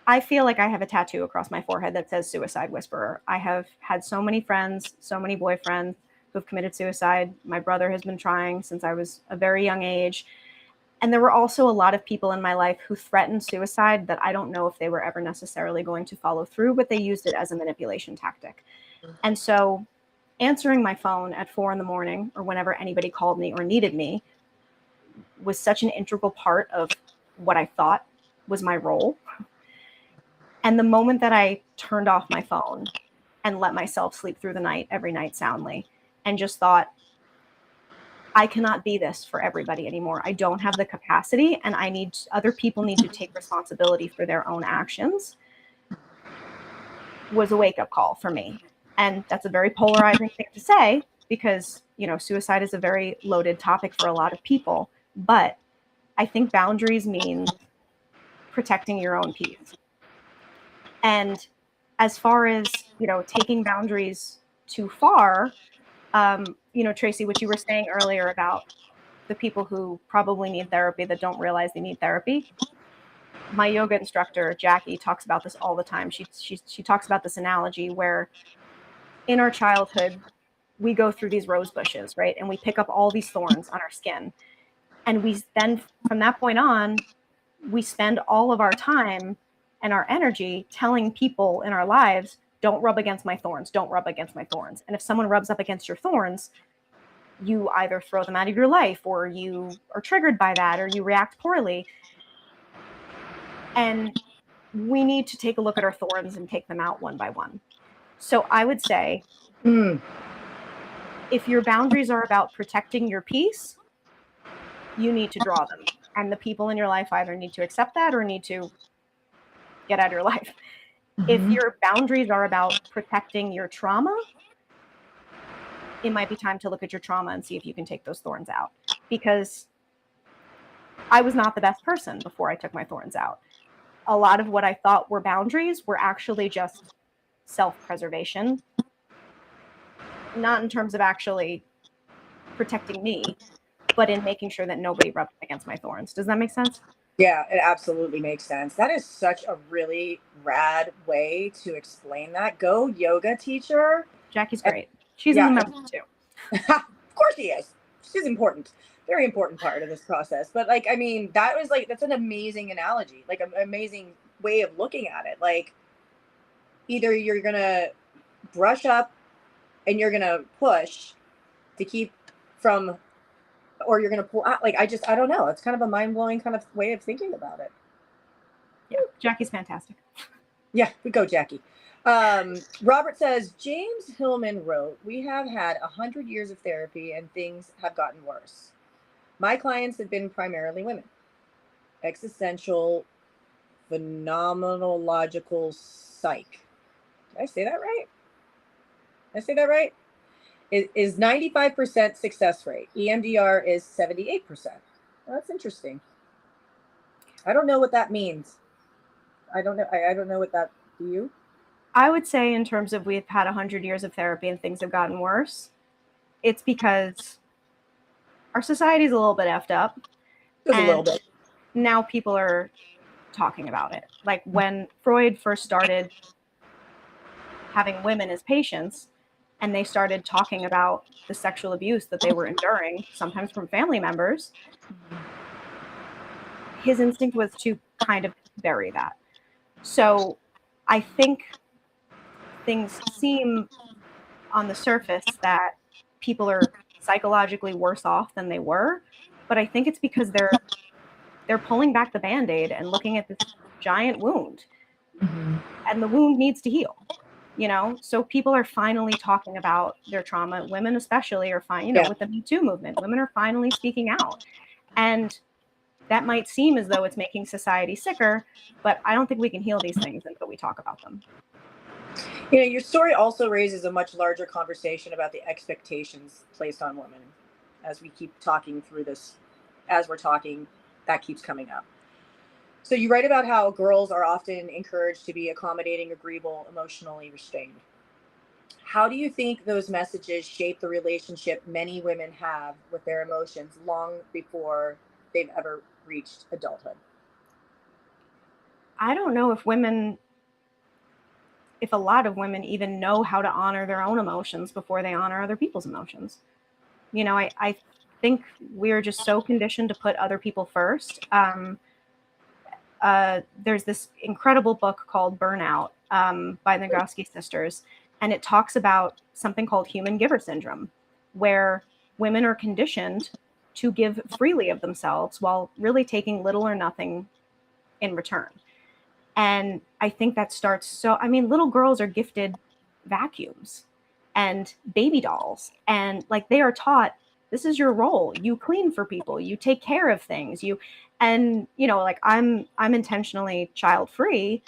I feel like I have a tattoo across my forehead that says suicide whisperer. I have had so many friends, so many boyfriends who have committed suicide. My brother has been trying since I was a very young age. And there were also a lot of people in my life who threatened suicide that I don't know if they were ever necessarily going to follow through, but they used it as a manipulation tactic. And so answering my phone at 4 a.m. or whenever anybody called me or needed me was such an integral part of what I thought was my role. And the moment that I turned off my phone and let myself sleep through the night every night soundly and just thought, I cannot be this for everybody anymore. I don't have the capacity, and other people need to take responsibility for their own actions, was a wake-up call for me. And that's a very polarizing thing to say because, suicide is a very loaded topic for a lot of people. But I think boundaries mean protecting your own peace. And as far as, taking boundaries too far, Tracy, what you were saying earlier about the people who probably need therapy that don't realize they need therapy. My yoga instructor, Jackie, talks about this all the time. She talks about this analogy where in our childhood, we go through these rose bushes, right? And we pick up all these thorns on our skin. And we then, from that point on, we spend all of our time and our energy telling people in our lives, don't rub against my thorns, don't rub against my thorns. And if someone rubs up against your thorns, you either throw them out of your life or you are triggered by that or you react poorly. And we need to take a look at our thorns and take them out one by one. So I would say, if your boundaries are about protecting your peace, you need to draw them. And the people in your life either need to accept that or need to get out of your life. If your boundaries are about protecting your trauma, it might be time to look at your trauma and see if you can take those thorns out. Because I was not the best person before I took my thorns out. A lot of what I thought were boundaries were actually just self-preservation, not in terms of actually protecting me, but in making sure that nobody rubbed against my thorns. Does that make sense? Yeah, it absolutely makes sense. That is such a really rad way to explain that. Go yoga teacher. Jackie's great. She's in the membership too. Of course she is. She's important. Very important part of this process. But that's an amazing analogy, like an amazing way of looking at it. Like, either you're going to brush up and you're going to push to keep from, or you're going to pull out. Like, I don't know. It's kind of a mind-blowing kind of way of thinking about it. Yeah, Jackie's fantastic. Yeah, we go, Jackie. Robert says, James Hillman wrote, we have had 100 years of therapy and things have gotten worse. My clients have been primarily women. Existential, phenomenological psych. Did I say that right? Did I say that right? It is 95% success rate. EMDR is 78%. Well, that's interesting. I don't know what that means. I don't know what that, do you? I would say, in terms of we've had 100 years of therapy and things have gotten worse, it's because our society is a little bit effed up. Just a little bit. Now people are talking about it. Like when Freud first started having women as patients, and they started talking about the sexual abuse that they were enduring, sometimes from family members, his instinct was to kind of bury that. So I think things seem on the surface that people are psychologically worse off than they were, but I think it's because they're pulling back the band-aid and looking at this giant wound, and the wound needs to heal. So people are finally talking about their trauma. Women especially are fine, Yeah. with the Me Too movement, women are finally speaking out. And that might seem as though it's making society sicker, but I don't think we can heal these things until we talk about them. Your story also raises a much larger conversation about the expectations placed on women. As we keep talking through this, as we're talking, that keeps coming up. So you write about how girls are often encouraged to be accommodating, agreeable, emotionally restrained. How do you think those messages shape the relationship many women have with their emotions long before they've ever reached adulthood? I don't know if a lot of women even know how to honor their own emotions before they honor other people's emotions. I think we're just so conditioned to put other people first. There's this incredible book called Burnout by the Nagoski sisters, and it talks about something called human giver syndrome, where women are conditioned to give freely of themselves while really taking little or nothing in return. And I think that starts little girls are gifted vacuums and baby dolls, and like they are taught, this is your role. You clean for people, you take care of things, like I'm intentionally child free,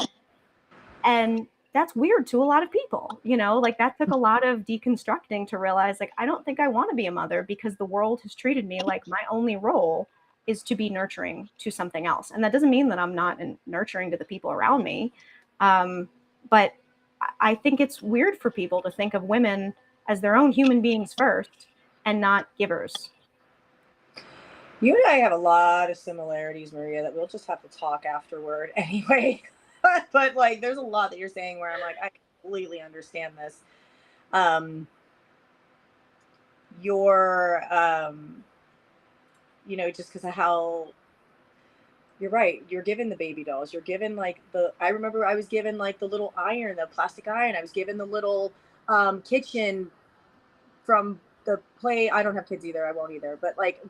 and that's weird to a lot of people. Like that took a lot of deconstructing to realize, like, I don't think I want to be a mother because the world has treated me like my only role is to be nurturing to something else. And that doesn't mean that I'm not nurturing to the people around me. But I think it's weird for people to think of women as their own human beings first and not givers. You and I have a lot of similarities, Maria, that we'll just have to talk afterward anyway. But like, there's a lot that you're saying where I'm like, I completely understand this. Your, just because of how you're right. You're given the baby dolls. You're given I remember I was given like the little iron, the plastic iron. I was given the little kitchen from the play. I don't have kids either. I won't either. But like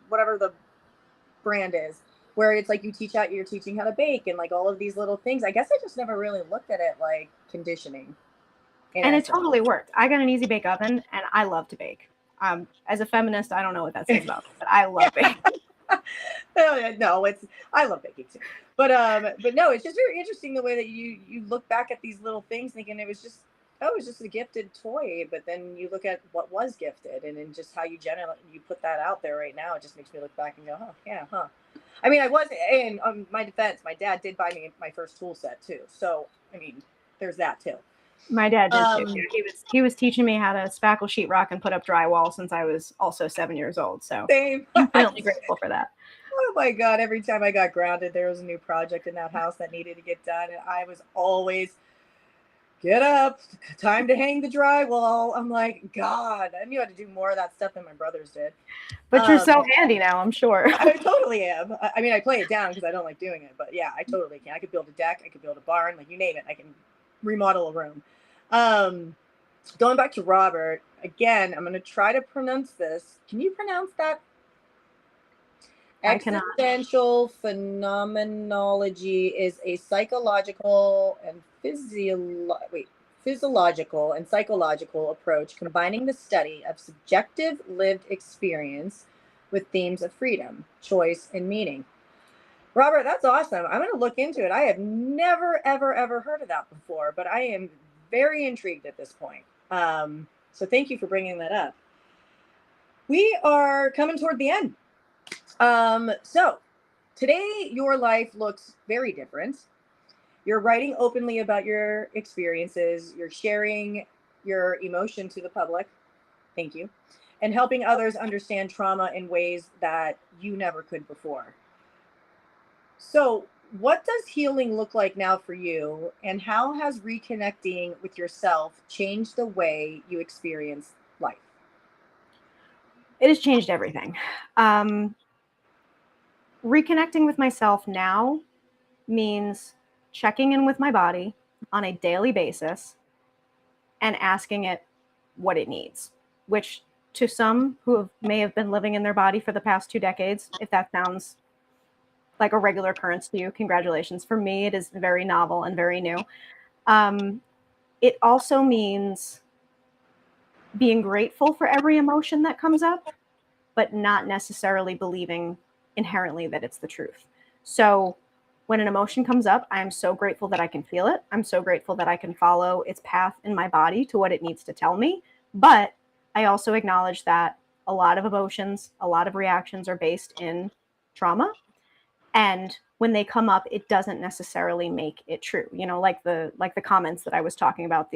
whatever the brand is, where it's like you're teaching how to bake and like all of these little things. I guess I just never really looked at it like conditioning. And it totally worked. I got an easy bake oven and I love to bake. As a feminist, I don't know what that says about me, but I love baking. No, I love baking too. But no, it's just very interesting the way that you look back at these little things thinking it was just a gifted toy, but then you look at what was gifted and then just how you put that out there right now. It just makes me look back and go, oh yeah, huh. I mean, and on my defense, my dad did buy me my first tool set too. So I mean, there's that too. My dad did too. He was teaching me how to spackle sheetrock and put up drywall since I was also 7 years old. So Same. I'm really grateful for that. Oh my God, every time I got grounded, there was a new project in that house that needed to get done. And I was always, get up, time to hang the drywall. I'm like, God, I knew how to do more of that stuff than my brothers did. But you're so handy now, I'm sure. I totally am. I mean, I play it down because I don't like doing it. But yeah, I totally can. I could build a deck. I could build a barn. Like you name it. I can remodel a room. Going back to Robert, again, I'm going to try to pronounce this. Can you pronounce that? Existential phenomenology is a psychological and physiological and psychological approach combining the study of subjective lived experience with themes of freedom, choice, and meaning. Robert, that's awesome. I'm going to look into it. I have never, ever, ever heard of that before, but I am very intrigued at this point. So thank you for bringing that up. We are coming toward the end. So today your life looks very different. You're writing openly about your experiences. You're sharing your emotion to the public. Thank you. And helping others understand trauma in ways that you never could before. So what does healing look like now for you, and how has reconnecting with yourself changed the way you experience life? It has changed everything. Um, Reconnecting with myself now means checking in with my body on a daily basis and asking it what it needs, which to some who may have been living in their body for the past 2 decades, if that sounds like a regular occurrence to you, congratulations. For me, it is very novel and very new. Um, it also means being grateful for every emotion that comes up, but not necessarily believing inherently that it's the truth. So when an emotion comes up, I'm so grateful that I can feel it. I'm so grateful that I can follow its path in my body to what it needs to tell me. But I also acknowledge that a lot of emotions, a lot of reactions are based in trauma. And when they come up, it doesn't necessarily make it true. Like the comments that I was talking about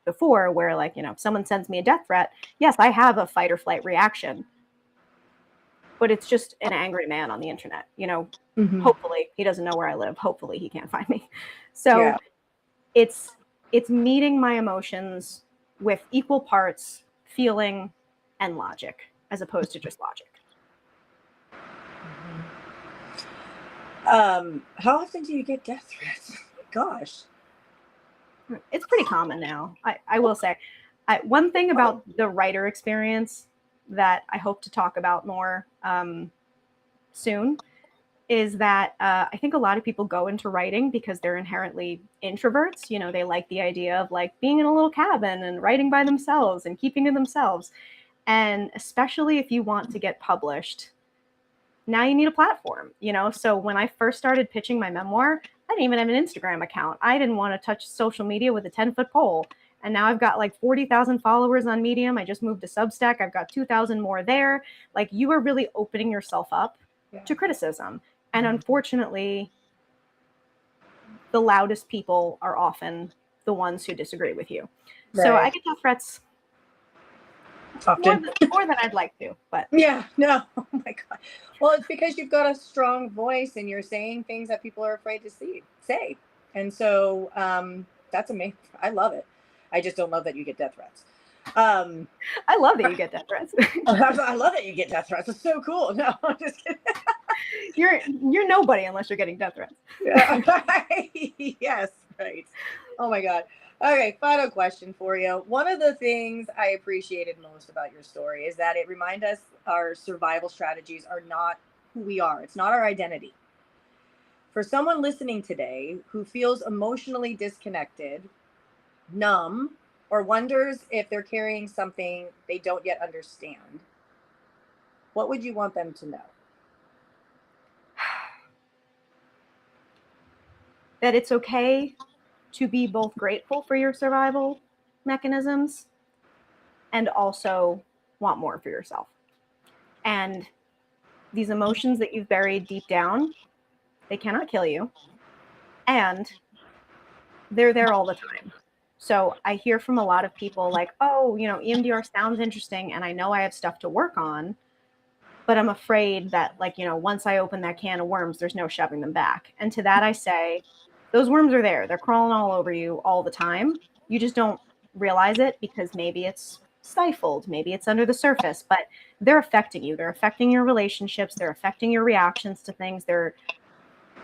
before, where like, if someone sends me a death threat, yes, I have a fight or flight reaction, but it's just an angry man on the internet. Mm-hmm. Hopefully he doesn't know where I live. Hopefully he can't find me. So Yeah. it's meeting my emotions with equal parts feeling and logic, as opposed to just logic. How often do you get death threats? Gosh. It's pretty common now. I will say, one thing about the writer experience that I hope to talk about more soon is that I think a lot of people go into writing because they're inherently introverts. They like the idea of like being in a little cabin and writing by themselves and keeping to themselves. And especially if you want to get published, now you need a platform. So when I first started pitching my memoir, I didn't even have an Instagram account. I didn't want to touch social media with a 10-foot pole. And now I've got like 40,000 followers on Medium. I just moved to Substack. I've got 2,000 more there. Like, you are really opening yourself up to criticism. And unfortunately, the loudest people are often the ones who disagree with you. So I Right. get death threats Often. more than I'd like to, but Yeah, no. Oh my God. Well, it's because you've got a strong voice and you're saying things that people are afraid to say. And so that's amazing. I love it. I just don't love that you get death threats. Um, I love that you get death threats. I love that you get death threats. It's so cool. No, I'm just kidding. You're nobody unless you're getting death threats. Yeah. Yes, right. Oh my God. Okay, final question for you. One of the things I appreciated most about your story is that it reminded us our survival strategies are not who we are. It's not our identity. For someone listening today who feels emotionally disconnected, numb, or wonders if they're carrying something they don't yet understand, what would you want them to know? That it's okay to be both grateful for your survival mechanisms and also want more for yourself. And these emotions that you've buried deep down, they cannot kill you. And they're there all the time. So I hear from a lot of people like, oh, EMDR sounds interesting and I know I have stuff to work on, but I'm afraid that, like, once I open that can of worms, there's no shoving them back. And to that I say, those worms are there. They're crawling all over you all the time. You just don't realize it because maybe it's stifled, maybe it's under the surface, but they're affecting you. They're affecting your relationships. They're affecting your reactions to things.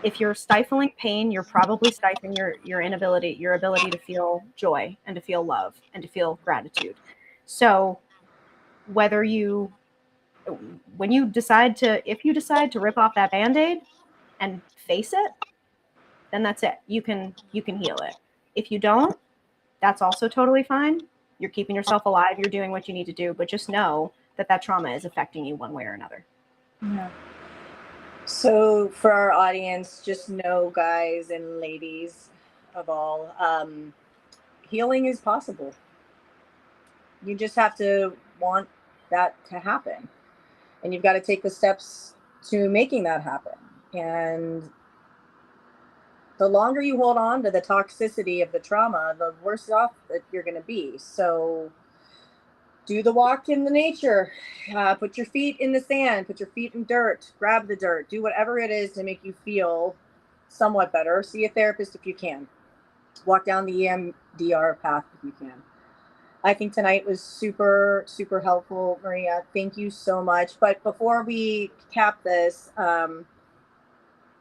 If you're stifling pain, you're probably stifling your ability to feel joy and to feel love and to feel gratitude. So whether you if you decide to rip off that Band-Aid and face it, then that's it. You can heal it. If you don't, that's also totally fine. You're keeping yourself alive. You're doing what you need to do, but just know that trauma is affecting you one way or another. Yeah. So for our audience, just know, guys and ladies of all, healing is possible. You just have to want that to happen. And you've got to take the steps to making that happen. And the longer you hold on to the toxicity of the trauma, the worse off that you're going to be. So do the walk in the nature, put your feet in the sand, put your feet in dirt, grab the dirt, do whatever it is to make you feel somewhat better. See a therapist if you can. Walk down the EMDR path if you can. I think tonight was super, super helpful, Maria. Thank you so much. But before we cap this,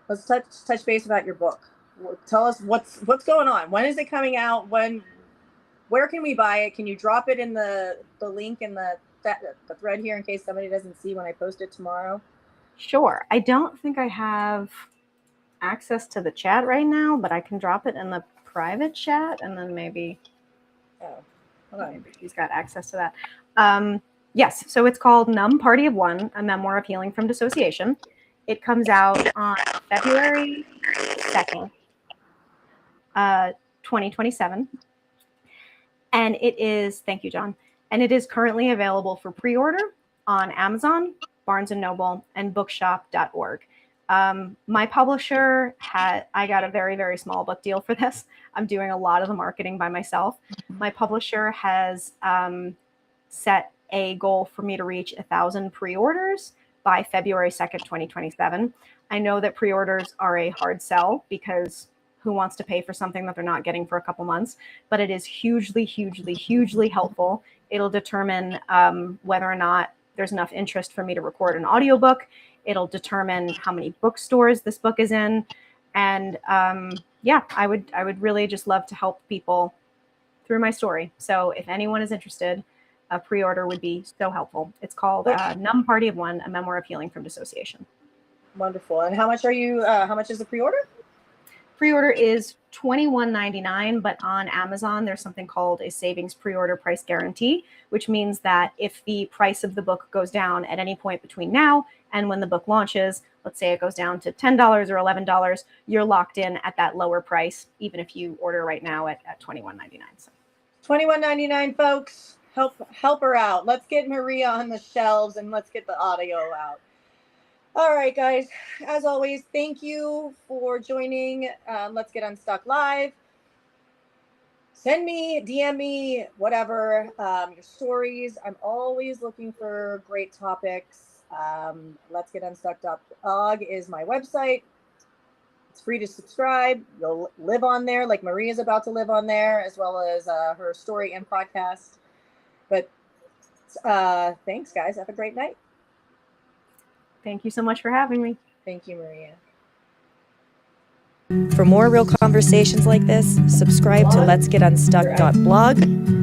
let's touch base about your book. Tell us what's going on. When is it coming out? Where can we buy it? Can you drop it in the link in the thread here in case somebody doesn't see when I post it tomorrow? Sure. I don't think I have access to the chat right now, but I can drop it in the private chat, and then maybe she's got access to that. Yes, so it's called Numb Party of One, A Memoir of Healing from Dissociation. It comes out on February 2nd, 2027. And it is, thank you, John, and it is currently available for pre-order on Amazon, Barnes & Noble, and bookshop.org. My publisher I got a very, very small book deal for this. I'm doing a lot of the marketing by myself. My publisher has set a goal for me to reach 1,000 pre-orders by February 2nd, 2027. I know that pre-orders are a hard sell because who wants to pay for something that they're not getting for a couple months, but it is hugely, hugely, hugely helpful. It'll determine whether or not there's enough interest for me to record an audiobook. It'll determine how many bookstores this book is in. And yeah, I would really just love to help people through my story. So if anyone is interested, a pre-order would be so helpful. It's called Numb Party of One, A Memoir of Healing from Dissociation. Wonderful. And how much is the pre-order? Pre-order is $21.99, but on Amazon, there's something called a savings pre-order price guarantee, which means that if the price of the book goes down at any point between now and when the book launches, let's say it goes down to $10 or $11, you're locked in at that lower price, even if you order right now at $21.99. So. $21.99, folks. Help her out. Let's get Maria on the shelves and let's get the audio out. All right, guys. As always, thank you for joining. Let's Get Unstuck Live. Send me, DM me, whatever, your stories. I'm always looking for great topics. Let's Get Unstuck.blog is my website. It's free to subscribe. You'll live on there like Maria's about to live on there, as well as her story and podcast. But thanks, guys. Have a great night. Thank you so much for having me. Thank you, Maria. For more real conversations like this, subscribe to letsgetunstuck.blog